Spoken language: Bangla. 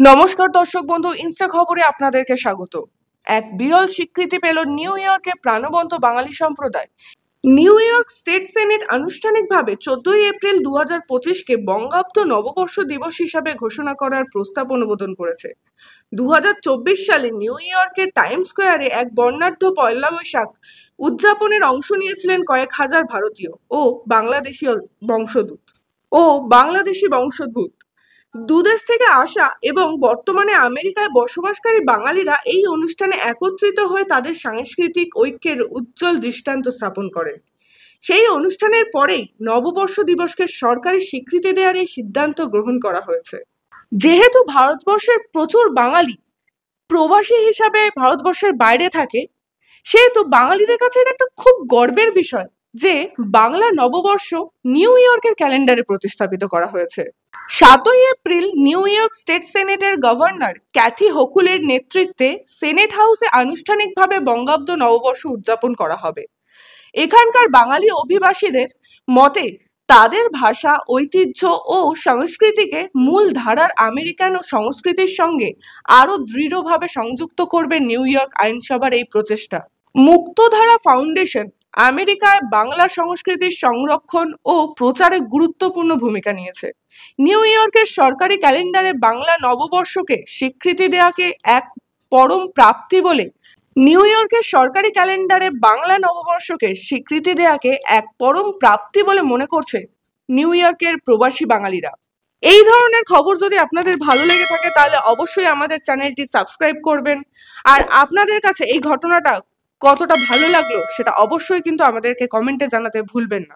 নমস্কার দর্শক বন্ধু, ইনস্টা খবরে আপনাদেরকে স্বাগত। এক বিরল স্বীকৃতি পেল নিউ ইয়র্কে প্রাণবন্ত বাঙালি সম্প্রদায়। নিউ ইয়র্ক স্টেট সেনেট আনুষ্ঠানিকভাবে 14 এপ্রিল 2025-কে বঙ্গাব্দ নববর্ষ দিবস হিসাবে ঘোষণা করার প্রস্তাব অনুমোদন করেছে। 2024 সালে নিউ ইয়র্কের টাইম স্কোয়ারে এক বর্ণাঢ্য পয়লা বৈশাখ উদযাপনের অংশ নিয়েছিলেন কয়েক হাজার ভারতীয় ও বাংলাদেশি বংশোদ্ভূত দুদেশ থেকে আসা এবং বর্তমানে আমেরিকায় বসবাসকারী বাঙালিরা এই অনুষ্ঠানে একত্রিত হয়ে তাদের সাংস্কৃতিক ঐক্যের উজ্জ্বল দৃষ্টান্ত স্থাপন করেন। সেই অনুষ্ঠানের পরেই নববর্ষ দিবসকে সরকারি স্বীকৃতি দেওয়ার এই সিদ্ধান্ত গ্রহণ করা হয়েছে। যেহেতু ভারতবর্ষের প্রচুর বাঙালি প্রবাসী হিসাবে ভারতবর্ষের বাইরে থাকে, সেহেতু বাঙালিদের কাছে এটা একটা খুব গর্বের বিষয় যে বাংলা নববর্ষ নিউ ইয়র্কের ক্যালেন্ডারে প্রতিস্থাপিত করা হয়েছে। 7 এপ্রিল নিউ ইয়র্ক স্টেট সেনেটের গভর্নর ক্যাথি হোকুলের নেতৃত্বে সেনেট হাউসে আনুষ্ঠানিকভাবে বঙ্গাব্দ নববর্ষ উদযাপন করা হবে। এখানকার বাঙালি অভিবাসীদের মতে তাদের ভাষা, ঐতিহ্য ও সংস্কৃতিকে মূল ধারার আমেরিকান ও সংস্কৃতির সঙ্গে আরো দৃঢ়ভাবে সংযুক্ত করবে নিউ ইয়র্ক আইনসভার এই প্রচেষ্টা। মুক্তধারা ফাউন্ডেশন আমেরিকায় বাংলা সংস্কৃতির সংরক্ষণ ও প্রচারে গুরুত্বপূর্ণ ভূমিকা নিয়েছে। নিউ ইয়র্কের সরকারি ক্যালেন্ডারে বাংলা নববর্ষকে স্বীকৃতি দেওয়াকে এক পরম প্রাপ্তি বলে নিউ ইয়র্কের সরকারি ক্যালেন্ডারে বাংলা নববর্ষকে স্বীকৃতি দেওয়াকে এক পরম প্রাপ্তি বলে মনে করছে নিউ ইয়র্কের প্রবাসী বাঙালিরা। এই ধরনের খবর যদি আপনাদের ভালো লেগে থাকে তাহলে অবশ্যই আমাদের চ্যানেলটি সাবস্ক্রাইব করবেন। আর আপনাদের কাছে এই ঘটনাটা কতটা ভালো লাগলো সেটা অবশ্যই কিন্তু আমাদেরকে কমেন্টে জানাতে ভুলবেন না।